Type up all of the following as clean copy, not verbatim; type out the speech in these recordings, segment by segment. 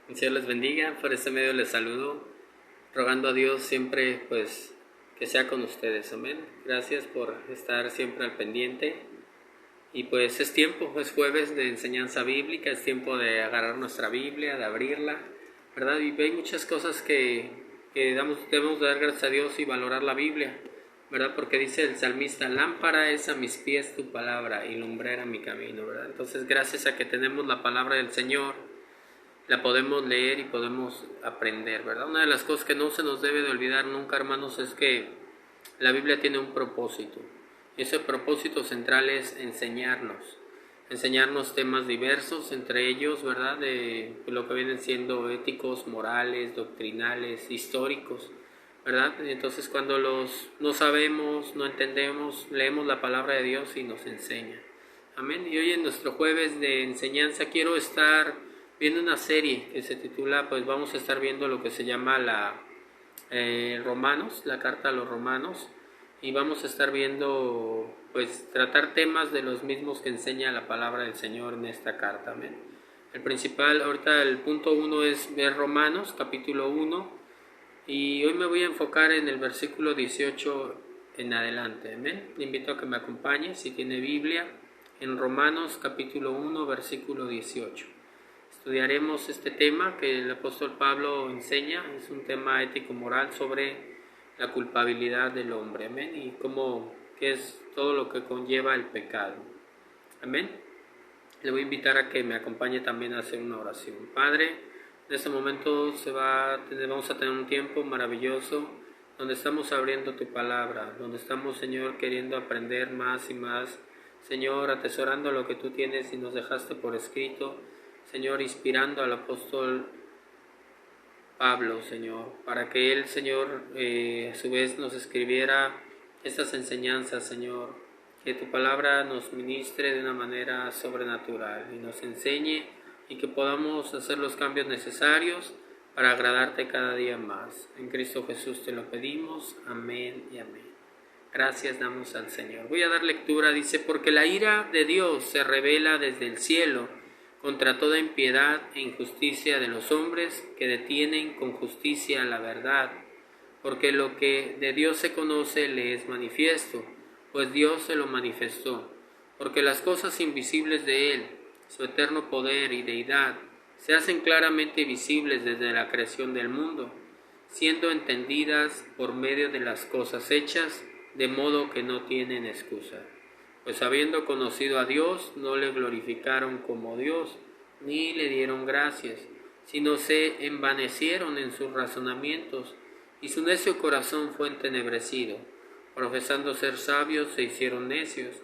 El Señor les bendiga. Por este medio les saludo, rogando a Dios siempre pues que sea con ustedes. Amén. Gracias por estar siempre al pendiente. Y pues es tiempo, es jueves de enseñanza bíblica, es tiempo de agarrar nuestra Biblia, de abrirla, ¿verdad? Y hay muchas cosas que debemos dar gracias a Dios y valorar la Biblia, ¿verdad? Porque dice el salmista: lámpara es a mis pies tu palabra y lumbrera mi camino, ¿verdad? Entonces, gracias a que tenemos la palabra del Señor, la podemos leer y podemos aprender, ¿verdad? Una de las cosas que no se nos debe de olvidar nunca, hermanos, es que la Biblia tiene un propósito. Y ese propósito central es enseñarnos temas diversos, entre ellos, ¿verdad?, de lo que vienen siendo éticos, morales, doctrinales, históricos, ¿verdad? Entonces, cuando no sabemos, no entendemos, leemos la palabra de Dios y nos enseña. Amén. Y hoy en nuestro jueves de enseñanza quiero estar viendo una serie que se titula, pues vamos a estar viendo lo que se llama Romanos, la carta a los Romanos, y vamos a estar viendo, pues tratar temas de los mismos que enseña la palabra del Señor en esta carta. Amén. El principal, ahorita el punto 1 es ver Romanos, capítulo 1, y hoy me voy a enfocar en el versículo 18 en adelante. Amén. Le invito a que me acompañe, si tiene Biblia, en Romanos capítulo 1, versículo 18. Estudiaremos este tema que el apóstol Pablo enseña, es un tema ético-moral sobre la culpabilidad del hombre, amén, y qué es todo lo que conlleva el pecado, amén. Le voy a invitar a que me acompañe también a hacer una oración. Padre, en este momento vamos a tener un tiempo maravilloso donde estamos abriendo tu palabra, donde estamos, Señor, queriendo aprender más y más, Señor, atesorando lo que tú tienes y nos dejaste por escrito, Señor, inspirando al apóstol Pablo, Señor, para que él, Señor, a su vez nos escribiera estas enseñanzas, Señor, que tu palabra nos ministre de una manera sobrenatural y nos enseñe y que podamos hacer los cambios necesarios para agradarte cada día más. En Cristo Jesús te lo pedimos, amén y amén. Gracias damos al Señor. Voy a dar lectura, dice: porque la ira de Dios se revela desde el cielo contra toda impiedad e injusticia de los hombres que detienen con justicia la verdad, porque lo que de Dios se conoce le es manifiesto, pues Dios se lo manifestó, porque las cosas invisibles de Él, su eterno poder y deidad, se hacen claramente visibles desde la creación del mundo, siendo entendidas por medio de las cosas hechas, de modo que no tienen excusa. Pues habiendo conocido a Dios, no le glorificaron como Dios, ni le dieron gracias, sino se envanecieron en sus razonamientos, y su necio corazón fue entenebrecido. Profesando ser sabios, se hicieron necios,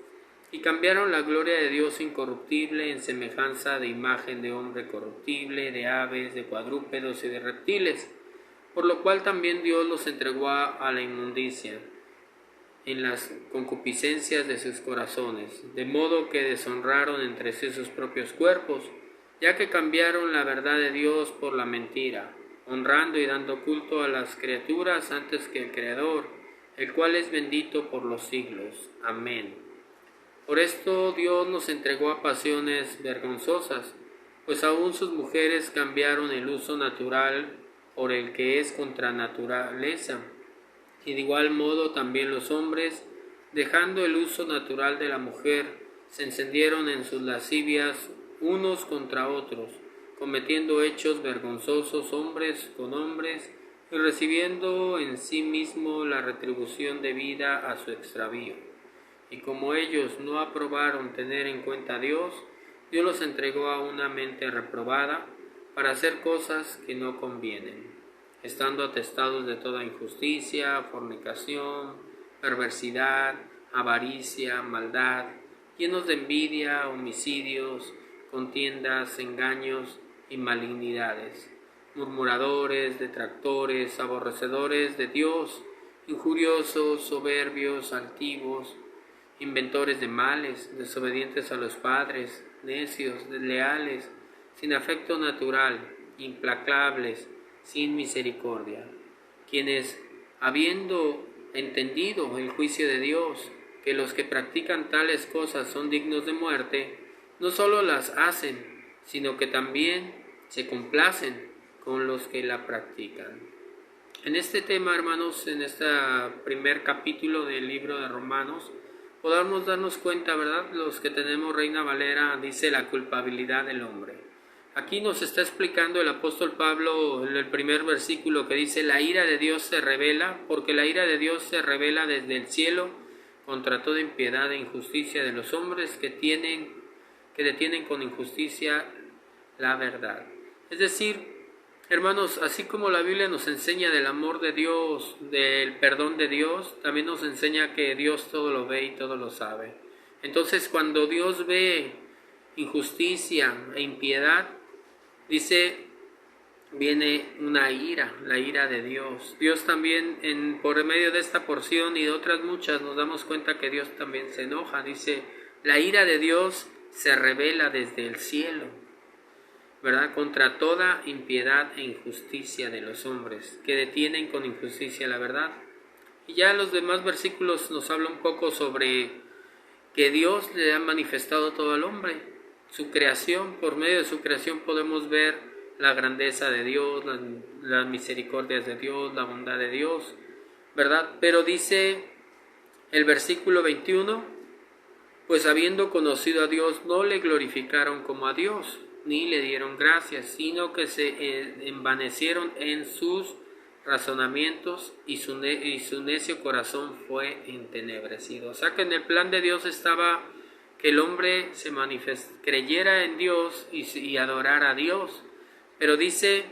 y cambiaron la gloria de Dios incorruptible en semejanza de imagen de hombre corruptible, de aves, de cuadrúpedos y de reptiles, por lo cual también Dios los entregó a la inmundicia en las concupiscencias de sus corazones, de modo que deshonraron entre sí sus propios cuerpos, ya que cambiaron la verdad de Dios por la mentira, honrando y dando culto a las criaturas antes que el Creador, el cual es bendito por los siglos. Amén. Por esto Dios nos entregó a pasiones vergonzosas, pues aún sus mujeres cambiaron el uso natural por el que es contra naturaleza, y de igual modo también los hombres, dejando el uso natural de la mujer, se encendieron en sus lascivias unos contra otros, cometiendo hechos vergonzosos hombres con hombres y recibiendo en sí mismo la retribución debida a su extravío. Y como ellos no aprobaron tener en cuenta a Dios, Dios los entregó a una mente reprobada para hacer cosas que no convienen, estando atestados de toda injusticia, fornicación, perversidad, avaricia, maldad, llenos de envidia, homicidios, contiendas, engaños y malignidades, murmuradores, detractores, aborrecedores de Dios, injuriosos, soberbios, altivos, inventores de males, desobedientes a los padres, necios, desleales, sin afecto natural, implacables, sin misericordia, quienes, habiendo entendido el juicio de Dios, que los que practican tales cosas son dignos de muerte, no solo las hacen, sino que también se complacen con los que la practican. En este tema, hermanos, en este primer capítulo del libro de Romanos, podamos darnos cuenta, ¿verdad? Los que tenemos Reina Valera, dice la culpabilidad del hombre. Aquí nos está explicando el apóstol Pablo en el primer versículo que dice: la ira de Dios se revela, porque la ira de Dios se revela desde el cielo contra toda impiedad e injusticia de los hombres que detienen con injusticia la verdad. Es decir, hermanos, así como la Biblia nos enseña del amor de Dios, del perdón de Dios, también nos enseña que Dios todo lo ve y todo lo sabe. Entonces, cuando Dios ve injusticia e impiedad, dice, viene una ira, la ira de Dios. Dios también, por medio de esta porción y de otras muchas, nos damos cuenta que Dios también se enoja. Dice, la ira de Dios se revela desde el cielo, ¿verdad? Contra toda impiedad e injusticia de los hombres, que detienen con injusticia la verdad. Y ya los demás versículos nos habla un poco sobre que Dios le ha manifestado todo al hombre, su creación. Por medio de su creación podemos ver la grandeza de Dios, las misericordias de Dios, la bondad de Dios, ¿verdad? Pero dice el versículo 21, pues habiendo conocido a Dios, no le glorificaron como a Dios, ni le dieron gracias, sino que se envanecieron en sus razonamientos y su necio corazón fue entenebrecido. O sea que en el plan de Dios estaba que el hombre creyera en Dios y adorara a Dios, pero dice,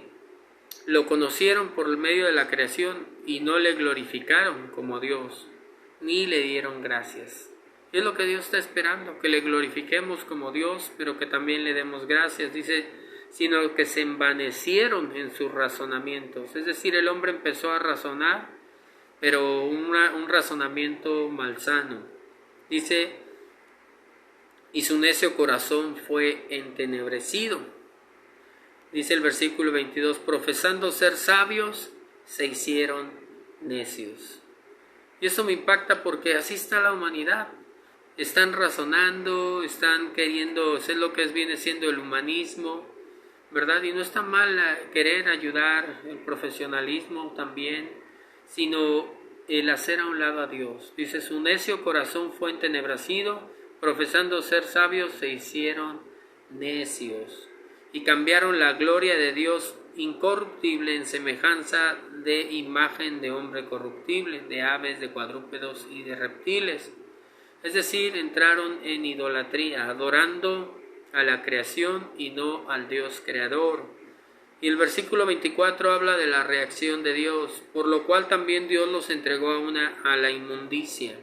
lo conocieron por el medio de la creación y no le glorificaron como Dios, ni le dieron gracias. Y es lo que Dios está esperando, que le glorifiquemos como Dios, pero que también le demos gracias. Dice, sino que se envanecieron en sus razonamientos. Es decir, el hombre empezó a razonar, pero un razonamiento malsano. Dice, y su necio corazón fue entenebrecido. Dice el versículo 22, profesando ser sabios, se hicieron necios. Y eso me impacta porque así está la humanidad. Están razonando, están queriendo hacer lo que viene siendo el humanismo, ¿verdad? Y no está mal querer ayudar, el profesionalismo también, sino el hacer a un lado a Dios. Dice, su necio corazón fue entenebrecido, profesando ser sabios, se hicieron necios. Y cambiaron la gloria de Dios incorruptible en semejanza de imagen de hombre corruptible, de aves, de cuadrúpedos y de reptiles. Es decir, entraron en idolatría, adorando a la creación y no al Dios creador. Y el versículo 24 habla de la reacción de Dios, por lo cual también Dios los entregó a la inmundicia,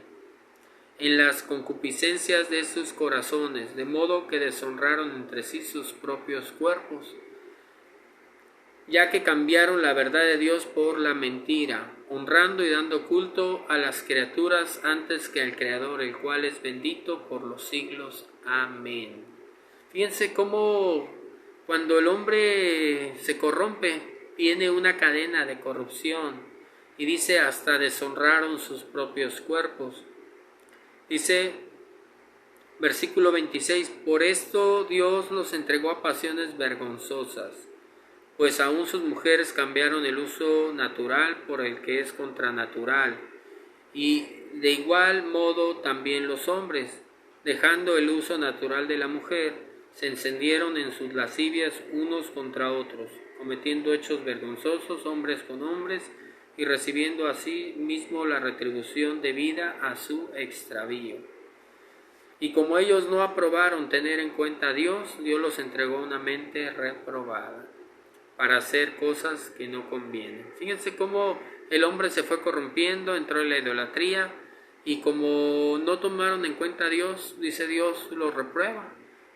en las concupiscencias de sus corazones, de modo que deshonraron entre sí sus propios cuerpos, ya que cambiaron la verdad de Dios por la mentira, honrando y dando culto a las criaturas antes que al Creador, el cual es bendito por los siglos. Amén. Fíjense cómo cuando el hombre se corrompe, viene una cadena de corrupción, y dice hasta deshonraron sus propios cuerpos. Dice, versículo 26, por esto Dios los entregó a pasiones vergonzosas, pues aún sus mujeres cambiaron el uso natural por el que es contranatural, y de igual modo también los hombres, dejando el uso natural de la mujer, se encendieron en sus lascivias unos contra otros, cometiendo hechos vergonzosos hombres con hombres, y recibiendo así mismo la retribución debida a su extravío. Y como ellos no aprobaron tener en cuenta a Dios, Dios los entregó a una mente reprobada, para hacer cosas que no convienen. Fíjense cómo el hombre se fue corrompiendo, entró en la idolatría, y como no tomaron en cuenta a Dios, dice Dios, los reprueba,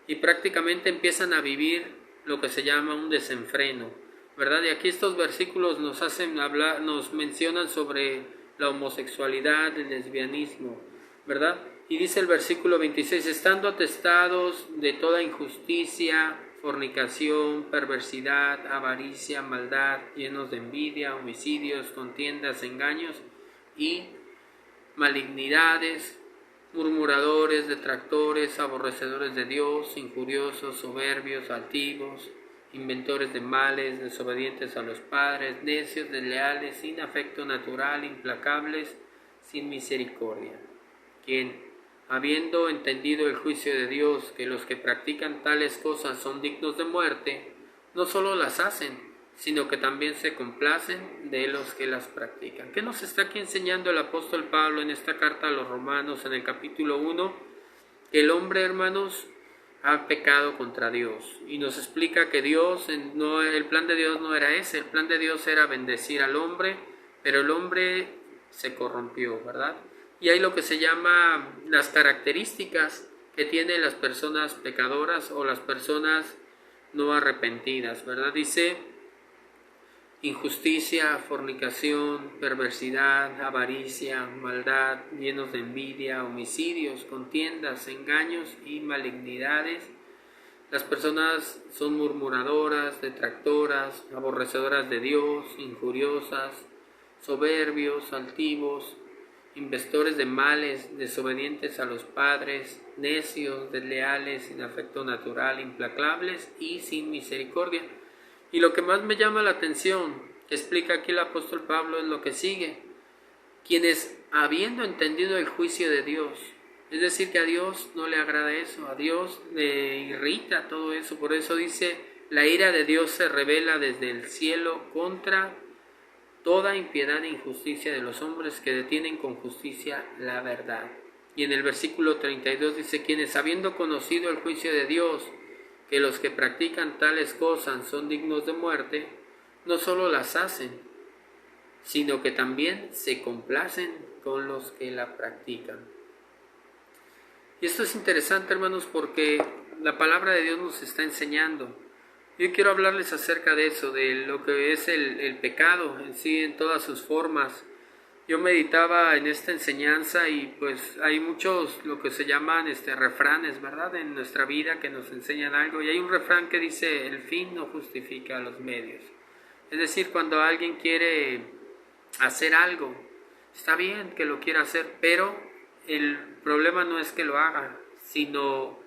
y prácticamente empiezan a vivir lo que se llama un desenfreno, ¿verdad? Y aquí estos versículos nos hacen hablar, nos mencionan sobre la homosexualidad, el lesbianismo, ¿verdad? Y dice el versículo 26, estando atestados de toda injusticia, fornicación, perversidad, avaricia, maldad, llenos de envidia, homicidios, contiendas, engaños y malignidades, murmuradores, detractores, aborrecedores de Dios, injuriosos, soberbios, altivos, inventores de males, desobedientes a los padres, necios, desleales, sin afecto natural, implacables, sin misericordia. Quien, habiendo entendido el juicio de Dios, que los que practican tales cosas son dignos de muerte, no solo las hacen, sino que también se complacen de los que las practican. ¿Qué nos está aquí enseñando el apóstol Pablo en esta carta a los Romanos en el capítulo 1? Que el hombre, hermanos, ha pecado contra Dios, y nos explica que el plan de Dios no era ese. El plan de Dios era bendecir al hombre, pero el hombre se corrompió, ¿verdad? Y hay lo que se llama las características que tienen las personas pecadoras o las personas no arrepentidas, ¿verdad? Dice: injusticia, fornicación, perversidad, avaricia, maldad, llenos de envidia, homicidios, contiendas, engaños y malignidades. Las personas son murmuradoras, detractoras, aborrecedoras de Dios, injuriosas, soberbios, altivos, inventores de males, desobedientes a los padres, necios, desleales, sin afecto natural, implacables y sin misericordia. Y lo que más me llama la atención, que explica aquí el apóstol Pablo, es lo que sigue: quienes, habiendo entendido el juicio de Dios, es decir, que a Dios no le agrada eso, a Dios le irrita todo eso. Por eso dice: la ira de Dios se revela desde el cielo contra toda impiedad e injusticia de los hombres que detienen con justicia la verdad. Y en el versículo 32 dice: quienes, habiendo conocido el juicio de Dios, que los que practican tales cosas son dignos de muerte, no solo las hacen, sino que también se complacen con los que la practican. Y esto es interesante, hermanos, porque la palabra de Dios nos está enseñando. Yo quiero hablarles acerca de eso, de lo que es el pecado en sí, en todas sus formas. Yo meditaba en esta enseñanza y pues hay muchos, lo que se llaman refranes, ¿verdad?, en nuestra vida que nos enseñan algo. Y hay un refrán que dice: el fin no justifica los medios. Es decir, cuando alguien quiere hacer algo, está bien que lo quiera hacer, pero el problema no es que lo haga, sino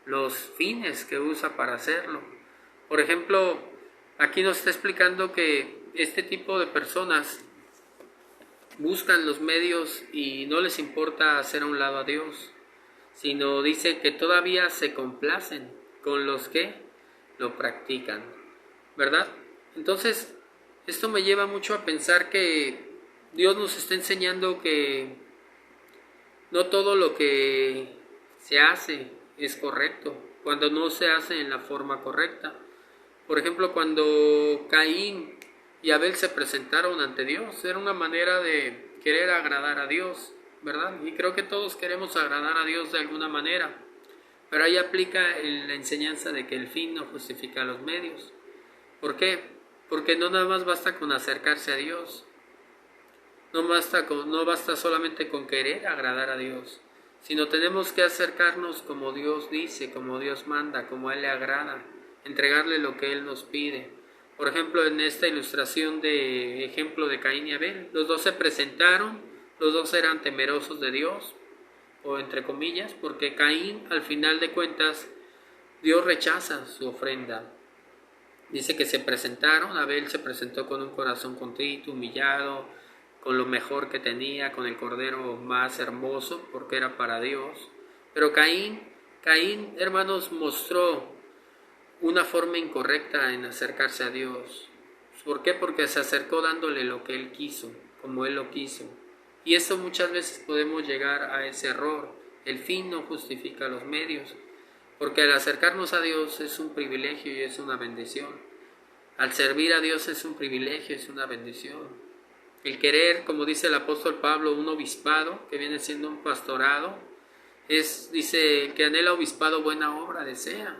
los fines que usa para hacerlo. Por ejemplo, aquí nos está explicando que este tipo de personas buscan los medios y no les importa hacer a un lado a Dios, sino dice que todavía se complacen con los que lo practican, ¿verdad? Entonces, esto me lleva mucho a pensar que Dios nos está enseñando que no todo lo que se hace es correcto, cuando no se hace en la forma correcta. Por ejemplo, cuando Caín y Abel se presentaron ante Dios, era una manera de querer agradar a Dios, ¿verdad? Y creo que todos queremos agradar a Dios de alguna manera, pero ahí aplica la enseñanza de que el fin no justifica los medios. ¿Por qué? Porque no nada más basta con acercarse a Dios, no basta solamente con querer agradar a Dios, sino tenemos que acercarnos como Dios dice, como Dios manda, como a Él le agrada, entregarle lo que Él nos pide. Por ejemplo, en esta ilustración de ejemplo de Caín y Abel, los dos se presentaron, los dos eran temerosos de Dios, o entre comillas, porque Caín, al final de cuentas, Dios rechaza su ofrenda. Dice que se presentaron, Abel se presentó con un corazón contrito, humillado, con lo mejor que tenía, con el cordero más hermoso, porque era para Dios. Pero Caín, hermanos, mostró una forma incorrecta en acercarse a Dios. ¿Por qué? Porque se acercó dándole lo que Él quiso, como Él lo quiso. Y eso muchas veces podemos llegar a ese error. El fin no justifica los medios, porque al acercarnos a Dios es un privilegio y es una bendición. Al servir a Dios es un privilegio, es una bendición. El querer, como dice el apóstol Pablo, un obispado, que viene siendo un pastorado, dice, el que anhela obispado buena obra desea.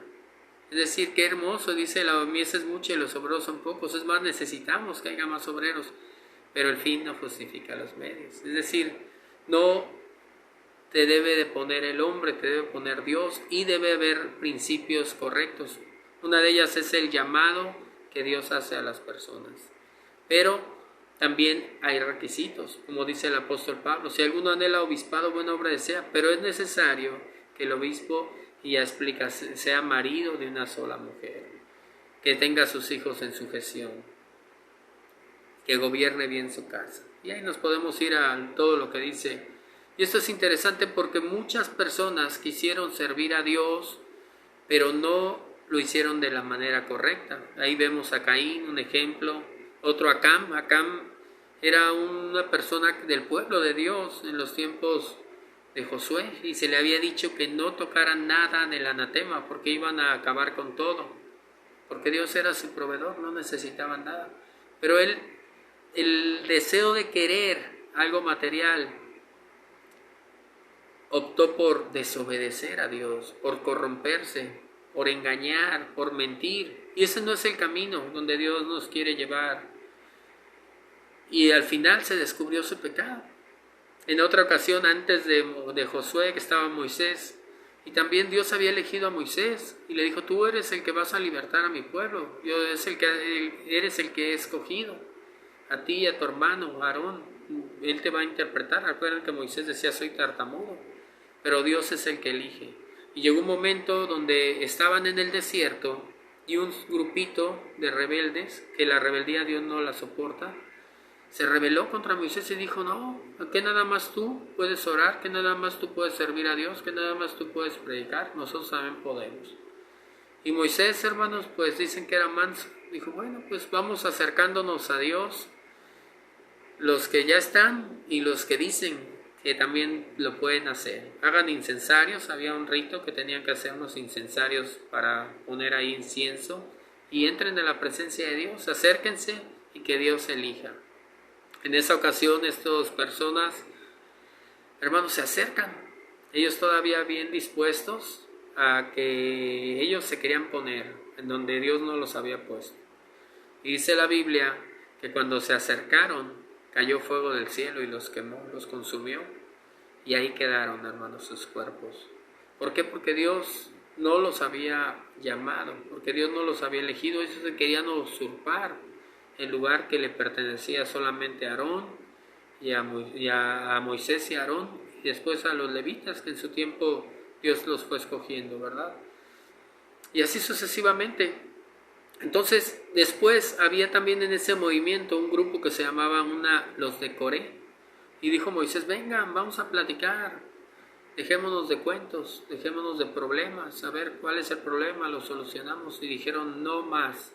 Es decir, qué hermoso, dice, la mies es mucha y los obreros son pocos. Es más, necesitamos que haya más obreros, pero el fin no justifica los medios. Es decir, no te debe de poner el hombre, te debe poner Dios, y debe haber principios correctos. Una de ellas es el llamado que Dios hace a las personas. Pero también hay requisitos, como dice el apóstol Pablo: si alguno anhela obispado, buena obra desea, pero es necesario que el obispo, y ya explica, sea marido de una sola mujer. que tenga a sus hijos en sujeción, que gobierne bien su casa. Y ahí nos podemos ir a todo lo que dice. Y esto es interesante porque muchas personas quisieron servir a Dios, pero no lo hicieron de la manera correcta. Ahí vemos a Caín, un ejemplo. Otro Acam. Acam era una persona del pueblo de Dios en los tiempos de Josué, y se le había dicho que no tocaran nada del anatema porque iban a acabar con todo, porque Dios era su proveedor, no necesitaban nada. Pero él, el deseo de querer algo material, optó por desobedecer a Dios, por corromperse, por engañar, por mentir. Y ese no es el camino donde Dios nos quiere llevar. Y al final se descubrió su pecado. En otra ocasión, antes de Josué, que estaba Moisés, y también Dios había elegido a Moisés, y le dijo: tú eres el que vas a libertar a mi pueblo, eres el que he escogido, a ti y a tu hermano Aarón, él te va a interpretar. Recuerden que Moisés decía: soy tartamudo, pero Dios es el que elige. Y llegó un momento donde estaban en el desierto, y un grupito de rebeldes, que la rebeldía Dios no la soporta, se rebeló contra Moisés y dijo: no, que nada más tú puedes orar, que nada más tú puedes servir a Dios, que nada más tú puedes predicar, nosotros también podemos. Y Moisés, hermanos, pues dicen que era manso. Dijo: bueno, pues vamos acercándonos a Dios, los que ya están y los que dicen que también lo pueden hacer. Hagan incensarios, había un rito que tenían que hacer unos incensarios para poner ahí incienso, y entren en la presencia de Dios, acérquense y que Dios elija. En esa ocasión estas personas, hermanos, se acercan, ellos todavía bien dispuestos a que ellos se querían poner en donde Dios no los había puesto. Y dice la Biblia que cuando se acercaron, cayó fuego del cielo y los quemó, los consumió, y ahí quedaron, hermanos, sus cuerpos. ¿Por qué? Porque Dios no los había llamado, porque Dios no los había elegido. Ellos se querían usurpar el lugar que le pertenecía solamente a Aarón y a Moisés y a Aarón, y después a los levitas, que en su tiempo Dios los fue escogiendo, ¿verdad? Y así sucesivamente. Entonces, después había también en ese movimiento un grupo que se llamaba los de Coré, y dijo Moisés: vengan, vamos a platicar, dejémonos de cuentos, dejémonos de problemas, a ver cuál es el problema, lo solucionamos. Y dijeron: no más.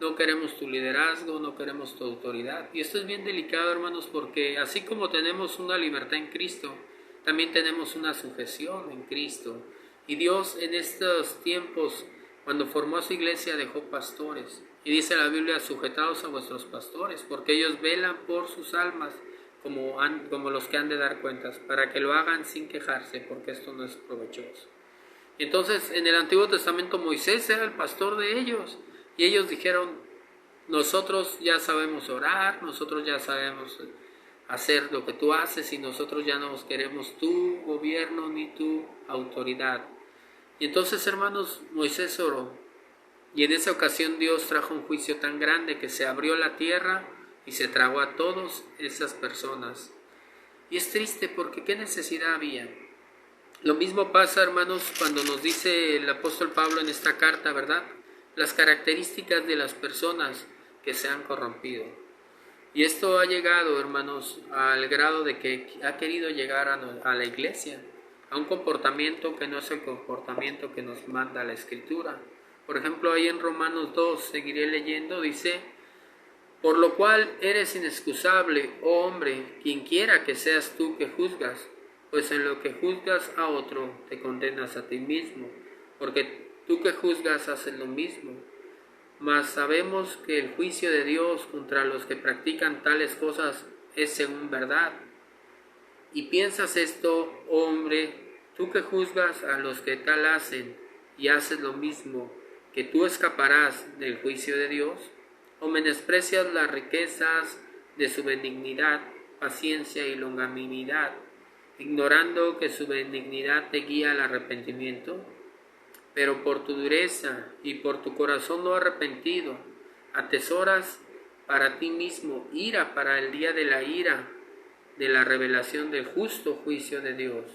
No queremos tu liderazgo, no queremos tu autoridad. Y esto es bien delicado, hermanos, porque así como tenemos una libertad en Cristo, también tenemos una sujeción en Cristo. Y Dios en estos tiempos, cuando formó a su iglesia, dejó pastores. Y dice la Biblia: sujetados a vuestros pastores, porque ellos velan por sus almas como los que han de dar cuentas, para que lo hagan sin quejarse, porque esto no es provechoso. Y entonces, en el Antiguo Testamento, Moisés era el pastor de ellos. Y ellos dijeron: nosotros ya sabemos orar, nosotros ya sabemos hacer lo que tú haces, y nosotros ya no queremos tu gobierno ni tu autoridad. Y entonces, hermanos, Moisés oró, y en esa ocasión Dios trajo un juicio tan grande que se abrió la tierra y se tragó a todas esas personas. Y es triste, porque ¿qué necesidad había? Lo mismo pasa, hermanos, cuando nos dice el apóstol Pablo en esta carta, ¿verdad? Las características de las personas que se han corrompido. Y esto ha llegado, hermanos, al grado de que ha querido llegar a la iglesia, a un comportamiento que no es el comportamiento que nos manda la Escritura. Por ejemplo, ahí en Romanos 2, seguiré leyendo, dice: por lo cual eres inexcusable, oh hombre, quien quiera que seas tú que juzgas, pues en lo que juzgas a otro te condenas a ti mismo, porque tú que juzgas haces lo mismo. Mas sabemos que el juicio de Dios contra los que practican tales cosas es según verdad. Y piensas esto, oh hombre, tú que juzgas a los que tal hacen y haces lo mismo, que tú escaparás del juicio de Dios. ¿O menosprecias las riquezas de su benignidad, paciencia y longanimidad, ignorando que su benignidad te guía al arrepentimiento? Pero por tu dureza y por tu corazón no arrepentido, atesoras para ti mismo ira para el día de la ira, de la revelación del justo juicio de Dios,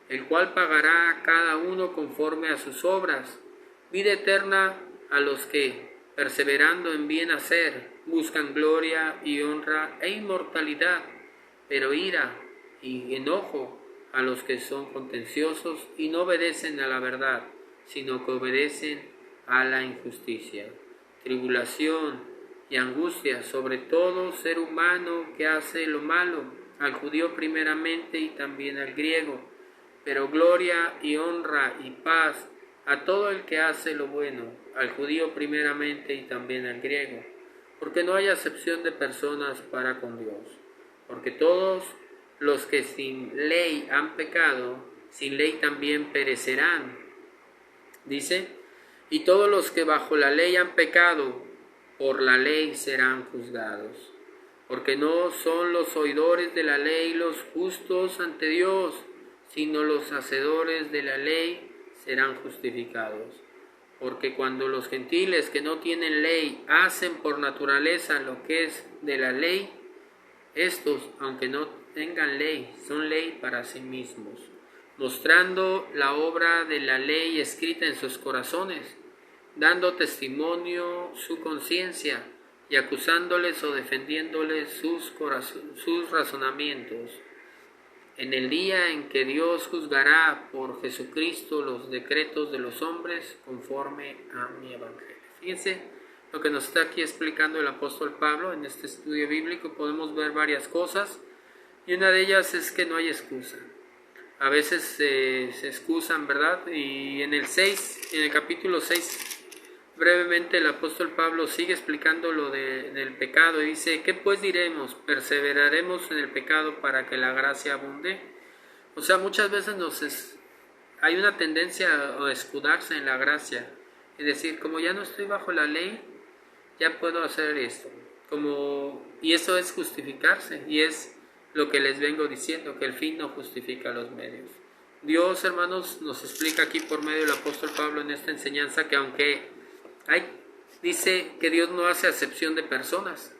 el cual pagará a cada uno conforme a sus obras, vida eterna a los que, perseverando en bien hacer, buscan gloria y honra e inmortalidad, pero ira y enojo a los que son contenciosos y no obedecen a la verdad, sino que obedecen a la injusticia. Tribulación y angustia sobre todo ser humano que hace lo malo, al judío primeramente y también al griego, pero gloria y honra y paz a todo el que hace lo bueno, al judío primeramente y también al griego, porque no hay acepción de personas para con Dios, porque todos los que sin ley han pecado, sin ley también perecerán. Dice, y todos los que bajo la ley han pecado, por la ley serán juzgados, porque no son los oidores de la ley los justos ante Dios, sino los hacedores de la ley serán justificados. Porque cuando los gentiles que no tienen ley hacen por naturaleza lo que es de la ley, estos, aunque no tengan ley, son ley para sí mismos, mostrando la obra de la ley escrita en sus corazones, dando testimonio su conciencia y acusándoles o defendiéndoles sus razonamientos. En el día en que Dios juzgará por Jesucristo los decretos de los hombres conforme a mi evangelio. Fíjense lo que nos está aquí explicando el apóstol Pablo en este estudio bíblico. Podemos ver varias cosas y una de ellas es que no hay excusa. A veces se excusan, ¿verdad? Y en el capítulo 6, brevemente el apóstol Pablo sigue explicando lo del pecado y dice, ¿qué pues diremos? ¿Perseveraremos en el pecado para que la gracia abunde? O sea, muchas veces hay una tendencia a escudarse en la gracia, es decir, como ya no estoy bajo la ley, ya puedo hacer esto. Y eso es justificarse, y es lo que les vengo diciendo, que el fin no justifica los medios. Dios, hermanos, nos explica aquí por medio del apóstol Pablo en esta enseñanza que aunque dice que Dios no hace acepción de personas,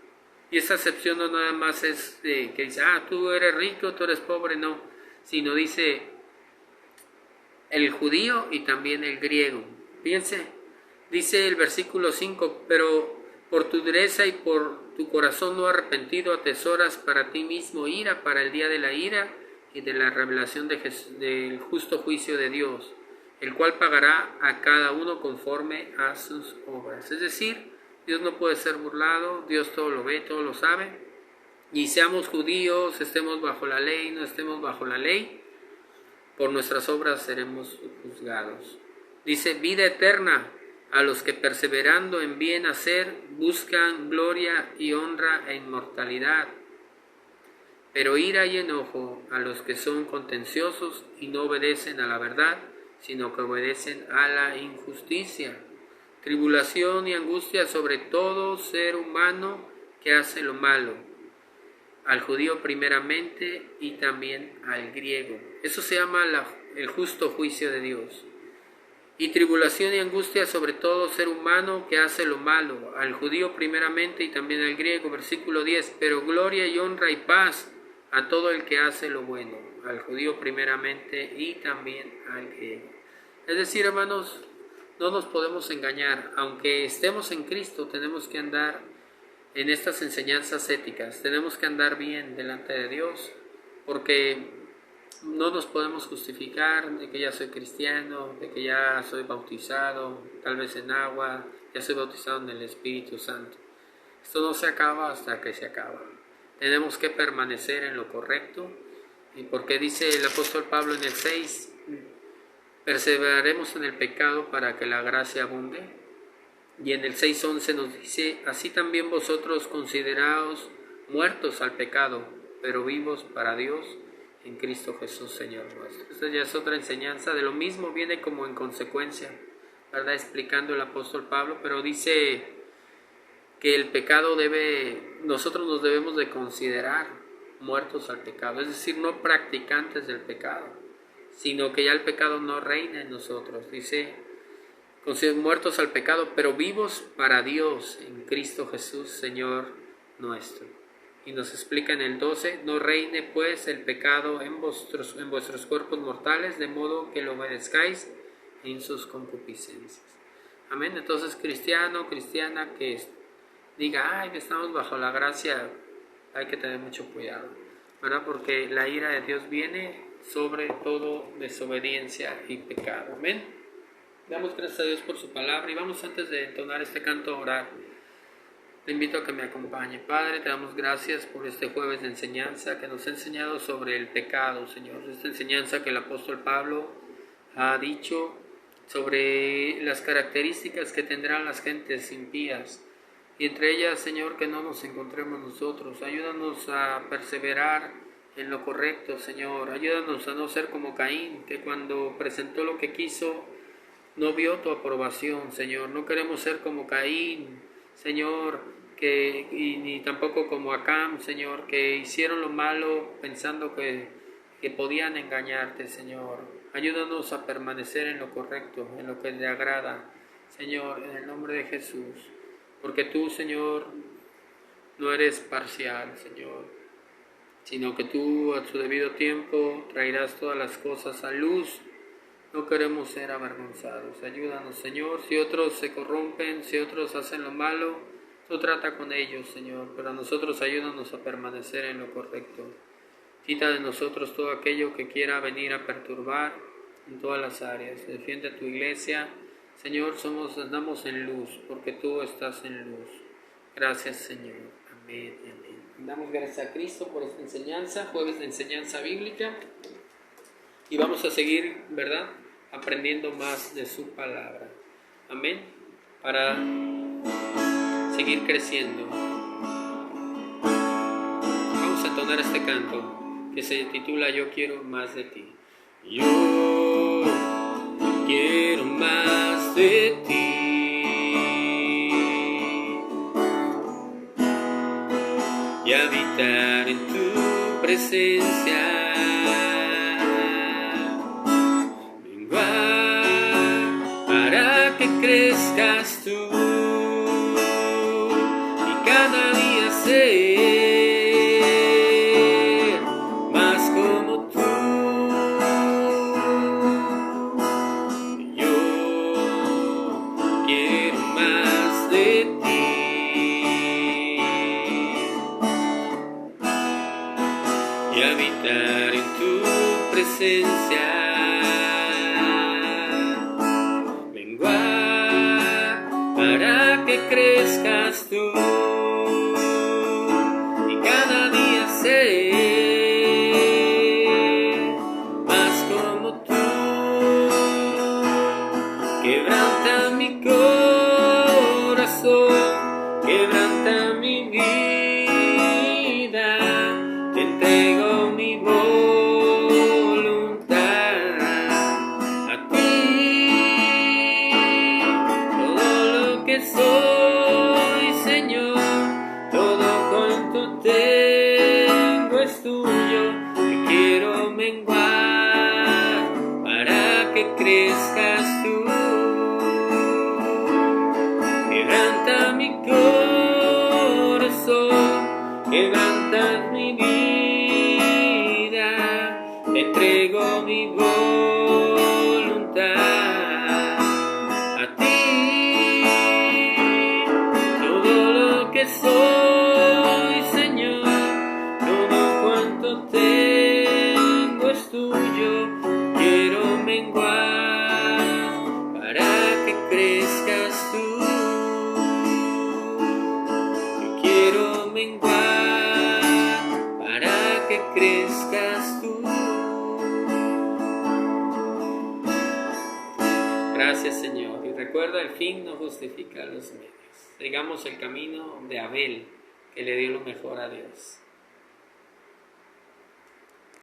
y esa acepción no nada más es que dice, tú eres rico, tú eres pobre, no, sino dice el judío y también el griego. Fíjense, dice el versículo 5, pero por tu dureza y por tu corazón no arrepentido atesoras para ti mismo ira para el día de la ira y de la revelación del justo juicio de Dios, el cual pagará a cada uno conforme a sus obras. Es decir, Dios no puede ser burlado, Dios todo lo ve, todo lo sabe. Y seamos judíos, estemos bajo la ley, no estemos bajo la ley, por nuestras obras seremos juzgados. Dice, vida eterna a los que perseverando en bien hacer buscan gloria y honra e inmortalidad, pero ira y enojo a los que son contenciosos y no obedecen a la verdad, sino que obedecen a la injusticia. Tribulación y angustia sobre todo ser humano que hace lo malo, al judío primeramente y también al griego. Eso se llama el justo juicio de Dios. Y tribulación y angustia sobre todo ser humano que hace lo malo, al judío primeramente y también al griego. Versículo 10, pero gloria y honra y paz a todo el que hace lo bueno, al judío primeramente y también al griego. Es decir, hermanos, no nos podemos engañar. Aunque estemos en Cristo, tenemos que andar en estas enseñanzas éticas. Tenemos que andar bien delante de Dios, porque no nos podemos justificar de que ya soy cristiano, de que ya soy bautizado, tal vez en agua, ya soy bautizado en el Espíritu Santo. Esto no se acaba hasta que se acaba. Tenemos que permanecer en lo correcto, y porque dice el apóstol Pablo en el 6, perseveraremos en el pecado para que la gracia abunde. Y en el 6:11 nos dice, así también vosotros consideraos muertos al pecado, pero vivos para Dios en Cristo Jesús, Señor nuestro. Esta ya es otra enseñanza, de lo mismo viene como en consecuencia, ¿verdad? Explicando el apóstol Pablo, pero dice que el pecado nosotros nos debemos de considerar muertos al pecado, es decir, no practicantes del pecado, sino que ya el pecado no reina en nosotros. Dice, muertos al pecado, pero vivos para Dios en Cristo Jesús, Señor nuestro. Y nos explica en el 12, no reine pues el pecado en vuestros cuerpos mortales, de modo que lo obedezcáis en sus concupiscencias. Amén. Entonces, cristiano, cristiana que diga, ay, estamos bajo la gracia, hay que tener mucho cuidado, ¿verdad? Porque la ira de Dios viene sobre todo desobediencia y pecado. Amén. Damos gracias a Dios por su palabra y vamos, antes de entonar este canto, a orar. Te invito a que me acompañe. Padre, te damos gracias por este jueves de enseñanza que nos ha enseñado sobre el pecado, Señor. Esta enseñanza que el apóstol Pablo ha dicho sobre las características que tendrán las gentes impías. Y entre ellas, Señor, que no nos encontremos nosotros. Ayúdanos a perseverar en lo correcto, Señor. Ayúdanos a no ser como Caín, que cuando presentó lo que quiso, no vio tu aprobación, Señor. No queremos ser como Caín, Señor, ni tampoco como Acam, Señor, que hicieron lo malo pensando que podían engañarte, Señor. Ayúdanos a permanecer en lo correcto, en lo que te agrada, Señor, en el nombre de Jesús. Porque tú, Señor, no eres parcial, Señor, sino que tú a tu debido tiempo traerás todas las cosas a luz. No queremos ser avergonzados. Ayúdanos, Señor. Si otros se corrompen, si otros hacen lo malo, tú trata con ellos, Señor. Pero a nosotros ayúdanos a permanecer en lo correcto. Quita de nosotros todo aquello que quiera venir a perturbar en todas las áreas. Defiende a tu iglesia. Señor, andamos en luz, porque tú estás en luz. Gracias, Señor. Amén. Amén. Damos gracias a Cristo por esta enseñanza, jueves de enseñanza bíblica. Y vamos a seguir, ¿verdad?, aprendiendo más de su palabra. Amén. Para seguir creciendo. Vamos a entonar este canto que se titula Yo quiero más de ti. Yo quiero más de ti. Y habitar en tu presencia. Para que crezcas tú y cada día ser más como tú. Yo quiero más de ti y habitar en tu presencia. Para que crezcas tú y cada día ser más como tú. Quebranta mi corazón, quebranta mi vida, te entrego mi voluntad a ti. Soy, Señor, todo cuanto tengo es tuyo. Te quiero menguar para que crezcas tú. Quebranta mi corazón, quebranta mi vida, te entrego mi voluntad. Soy, Señor, todo cuanto tengo es tuyo. Quiero menguar para que crezcas tú. Yo quiero menguar para que crezcas tú. Gracias, Señor. Y recuerda, el fin no justifica los medios. Sigamos el camino de Abel, que le dio lo mejor a Dios.